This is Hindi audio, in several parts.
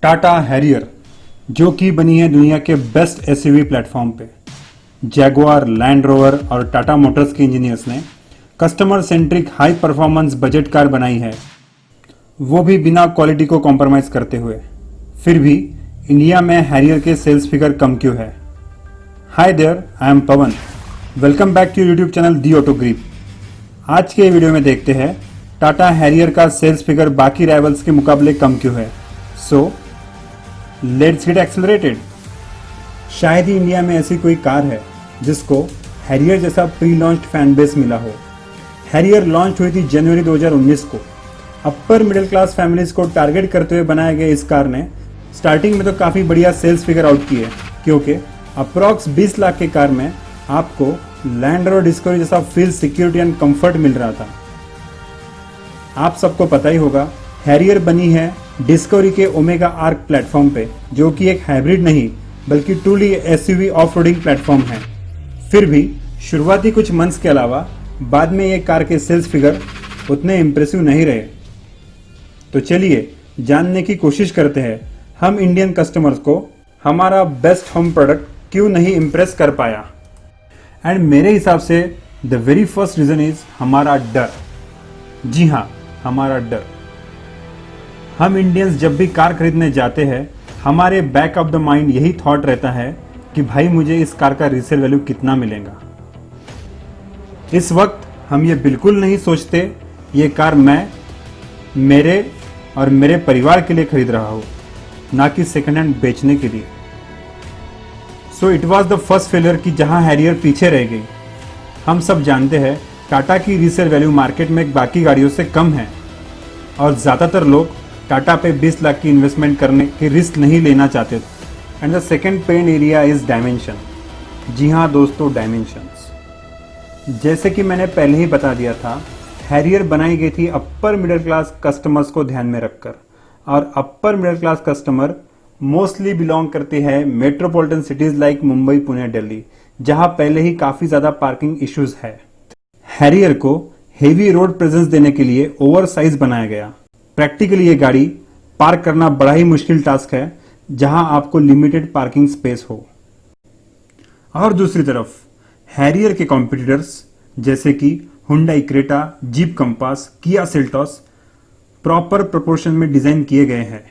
टाटा हैरियर जो कि बनी है दुनिया के बेस्ट एसयूवी प्लेटफॉर्म पे। जैगुआर, लैंड रोवर और टाटा मोटर्स के इंजीनियर्स ने customer centric high performance budget car बनाई है, वो भी बिना क्वालिटी को कॉम्प्रोमाइज़ करते हुए। फिर भी इंडिया में हैरियर के सेल्स फिगर कम क्यों है? Hi there, I am Pawan. Welcome back to YouTube channel the auto grip. आज के वीडियो में देखते हैं टाटा हैरियर का सेल्स फिगर बाकी राइवल्स के मुकाबले कम क्यों है। So let's get accelerated. शायद ही इंडिया में ऐसी कोई कार है जिसको हैरियर जैसा प्री लॉन्च्ड फैन बेस मिला हो। हैरियर लॉन्च हुई थी जनवरी 2019 को। अपर मिडिल क्लास फैमिलीज को टारगेट करते हुए बनाए गए इस कार ने स्टार्टिंग में तो काफ़ी बढ़िया सेल्स फिगर आउट किए, क्योंकि अप्रॉक्स 20 लाख के कार में आपको लैंड रोवर डिस्कवरी जैसा फील, सिक्योरिटी एंड कंफर्ट मिल रहा था। आप सबको पता ही होगा, हैरियर बनी है डिस्कवरी के ओमेगा आर्क प्लेटफॉर्म पे, जो कि एक हाइब्रिड नहीं बल्कि truly SUV off roading platform है। फिर भी शुरुआती कुछ मंथ्स के अलावा बाद में ये कार के सेल्स फिगर उतने इम्प्रेसिव नहीं रहे। तो चलिए जानने की कोशिश करते हैं हम इंडियन कस्टमर्स को हमारा बेस्ट होम प्रोडक्ट क्यों नहीं इम्प्रेस कर पाया। एंड मेरे हिसाब से the very first reason is हमारा डर। जी हाँ, हमारा डर। हम इंडियंस जब भी कार खरीदने जाते हैं, हमारे बैक ऑफ द माइंड यही थॉट रहता है कि भाई मुझे इस कार का रीसेल वैल्यू कितना मिलेगा। इस वक्त हम ये बिल्कुल नहीं सोचते ये कार मैं, मेरे और मेरे परिवार के लिए खरीद रहा हूँ, ना कि सेकेंड हैंड बेचने के लिए। So it was the first failure कि जहाँ हैरियर पीछे रह गई। हम सब जानते हैं टाटा की रीसेल वैल्यू मार्केट में बाकी गाड़ियों से कम है और ज़्यादातर लोग टाटा पे 20 लाख की इन्वेस्टमेंट करने की रिस्क नहीं लेना चाहते। And the second pain area is dimension. जी हाँ दोस्तों, डायमेंशंस। जैसे कि मैंने पहले ही बता दिया था, हैरियर बनाई गई थी अपर मिडिल क्लास कस्टमर्स को ध्यान में रखकर, और upper middle class customer mostly belong करते हैं metropolitan cities like Mumbai, Pune, Delhi, जहां पहले ही काफी ज्यादा पार्किंग इश्यूज है। हैरियर को हेवी रोड प्रेजेंस देने के लिए ओवर साइज बनाया गया। प्रैक्टिकली ये गाड़ी पार्क करना बड़ा ही मुश्किल टास्क है जहां आपको लिमिटेड पार्किंग स्पेस हो। और दूसरी तरफ हैरियर के कॉम्पिटिटर्स जैसे कि Hyundai Creta, jeep compass, Kia Seltos proper proportion में डिजाइन किए गए हैं।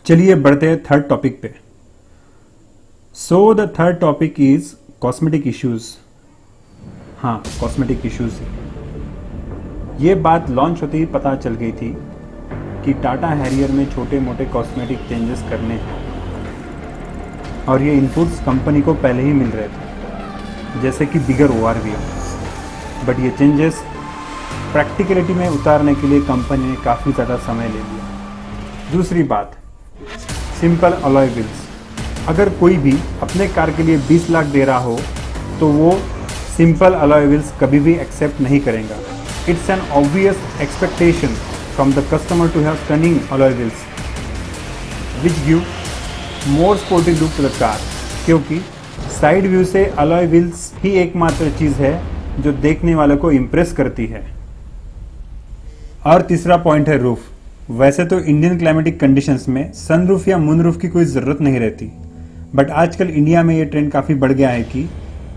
चलिए बढ़ते हैं थर्ड टॉपिक पे। So the third topic is cosmetic issues. हाँ, कॉस्मेटिक इश्यूज। ये बात लॉन्च होते ही पता चल गई थी कि टाटा हैरियर में छोटे मोटे कॉस्मेटिक चेंजेस करने हैं, और ये इनपुट्स कंपनी को पहले ही मिल रहे थे, जैसे कि बिगर ORVM। बट ये चेंजेस प्रैक्टिकलिटी में उतारने के लिए कंपनी ने काफ़ी ज़्यादा समय ले लिया। दूसरी बात, सिंपल अलॉय व्हील्स। अगर कोई भी अपने कार के लिए 20 लाख दे रहा हो तो वो सिंपल अलॉय व्हील्स कभी भी एक्सेप्ट नहीं करेगा। It's an obvious expectation from the customer to have stunning alloy wheels, which give more sporty look to the car, क्योंकि साइड व्यू से अलॉय व्हील्स ही एकमात्र चीज़ है जो देखने वालों को इम्प्रेस करती है। और तीसरा पॉइंट है रूफ। वैसे तो इंडियन क्लाइमेटिक कंडीशंस में सनरूफ या मून रूफ की कोई ज़रूरत नहीं रहती, बट आजकल इंडिया में ये ट्रेंड काफ़ी बढ़ गया है कि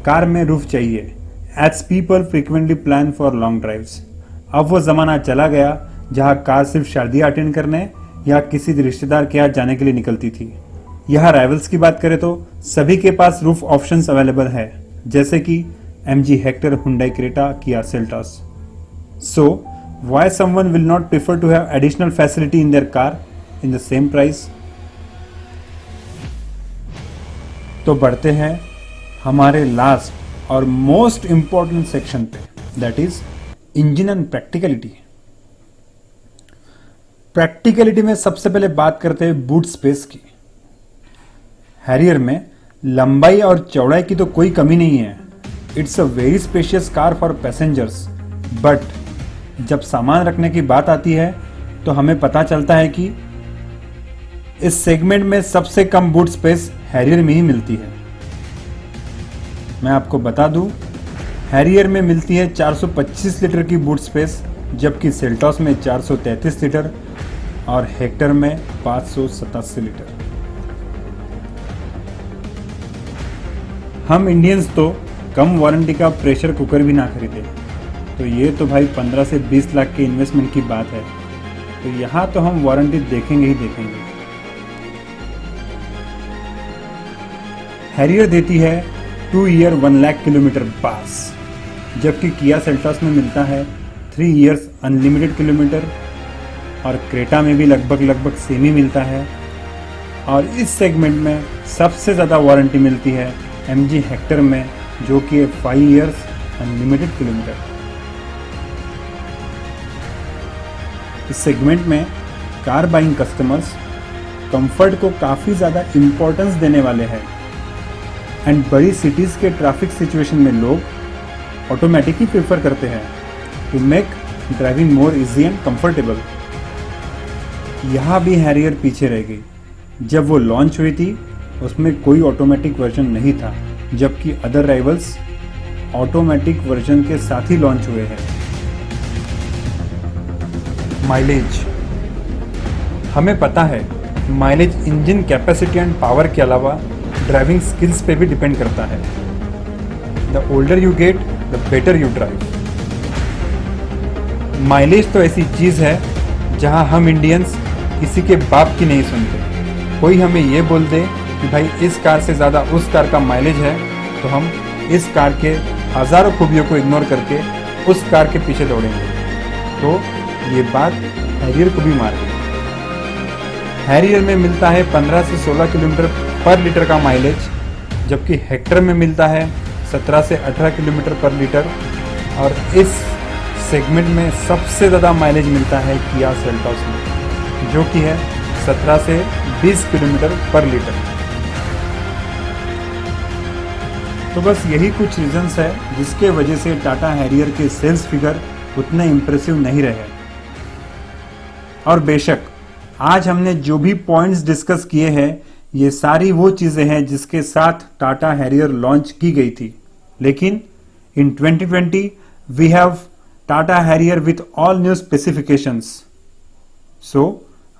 कार में रूफ चाहिए, as people frequently plan for long drives. अब वो ज़माना चला गया जहाँ कार सिर्फ शादियाँ अटेंड करने या किसी रिश्तेदार के यहाँ जाने के लिए निकलती थी। यहाँ राइवल्स की बात करें तो सभी के पास रूफ ऑप्शंस अवेलेबल है, जैसे कि MG Hector, Hyundai Creta, Kia Seltos. So why someone will not prefer to have additional facility in their car in the same price? तो बढ़ते हैं हमारे लास्ट और मोस्ट इंपॉर्टेंट सेक्शन पे, that is engine and practicality. Practicality में सबसे पहले बात करते हैं बूट स्पेस की। हैरियर में लंबाई और चौड़ाई की तो कोई कमी नहीं है। It's a very spacious car for passengers, but जब सामान रखने की बात आती है तो हमें पता चलता है कि इस सेगमेंट में सबसे कम बूट स्पेस हैरियर में ही मिलती है। मैं आपको बता दूं, हैरियर में मिलती है 425 लीटर की बूट स्पेस, जबकि सेल्टॉस में 433 लीटर और हेक्टर में 587 लीटर। हम इंडियंस तो कम वारंटी का प्रेशर कुकर भी ना खरीदे, तो ये तो भाई 15 से 20 लाख के इन्वेस्टमेंट की बात है, तो यहाँ तो हम वारंटी देखेंगे ही देखेंगे। हैरियर देती है 2 ईयर 1 लाख किलोमीटर पास, जबकि किया सेल्टॉस में मिलता है 3 इयर्स अनलिमिटेड किलोमीटर, और क्रेटा में भी लगभग सेम ही मिलता है। और इस सेगमेंट में सबसे ज़्यादा वारंटी मिलती है MG हेक्टर में, जो कि है 5 इयर्स अनलिमिटेड किलोमीटर। इस सेगमेंट में कार बाइंग कस्टमर्स कंफर्ट को काफ़ी ज़्यादा इम्पोर्टेंस देने वाले हैं, एंड बड़ी सिटीज़ के ट्रैफिक सिचुएशन में लोग ऑटोमेटिक ही प्रेफर करते हैं to make driving more easy and comfortable. यहाँ भी हैरियर पीछे रह गई। जब वो लॉन्च हुई थी उसमें कोई ऑटोमेटिक वर्जन नहीं था, जबकि अदर राइवल्स ऑटोमेटिक वर्जन के साथ ही लॉन्च हुए हैं। माइलेज, हमें पता है mileage engine capacity and power के अलावा ड्राइविंग स्किल्स पे भी डिपेंड करता है। The older you get the better you drive. Mileage तो ऐसी चीज़ है जहां हम इंडियंस किसी के बाप की नहीं सुनते। कोई हमें ये बोल दे कि भाई इस कार से ज़्यादा उस कार का माइलेज है, तो हम इस कार के हज़ारों खूबियों को इग्नोर करके उस कार के पीछे दौड़ेंगे। तो ये बात हैरियर को भी मार गई। हैरियर में मिलता है 15 से 16 किलोमीटर पर लीटर का माइलेज, जबकि हेक्टर में मिलता है 17 से 18 किलोमीटर पर लीटर। और इस सेगमेंट में सबसे ज़्यादा माइलेज मिलता है किया सेल्टॉस में, जो कि है 17 से 20 किलोमीटर पर लीटर। तो बस यही कुछ रीजंस है जिसके वजह से टाटा हैरियर के सेल्स फिगर उतने इम्प्रेसिव नहीं रहे। और बेशक आज हमने जो भी पॉइंट्स डिस्कस किए हैं, ये सारी वो चीज़ें हैं जिसके साथ टाटा हैरियर लॉन्च की गई थी। लेकिन in 2020 we have Tata Harrier with all new specifications. So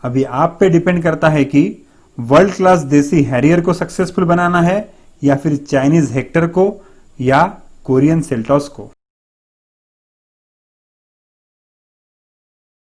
अभी आप पे डिपेंड करता है कि वर्ल्ड क्लास देसी हैरियर को सक्सेसफुल बनाना है या फिर चाइनीज हेक्टर को या कोरियन सेल्टॉस को।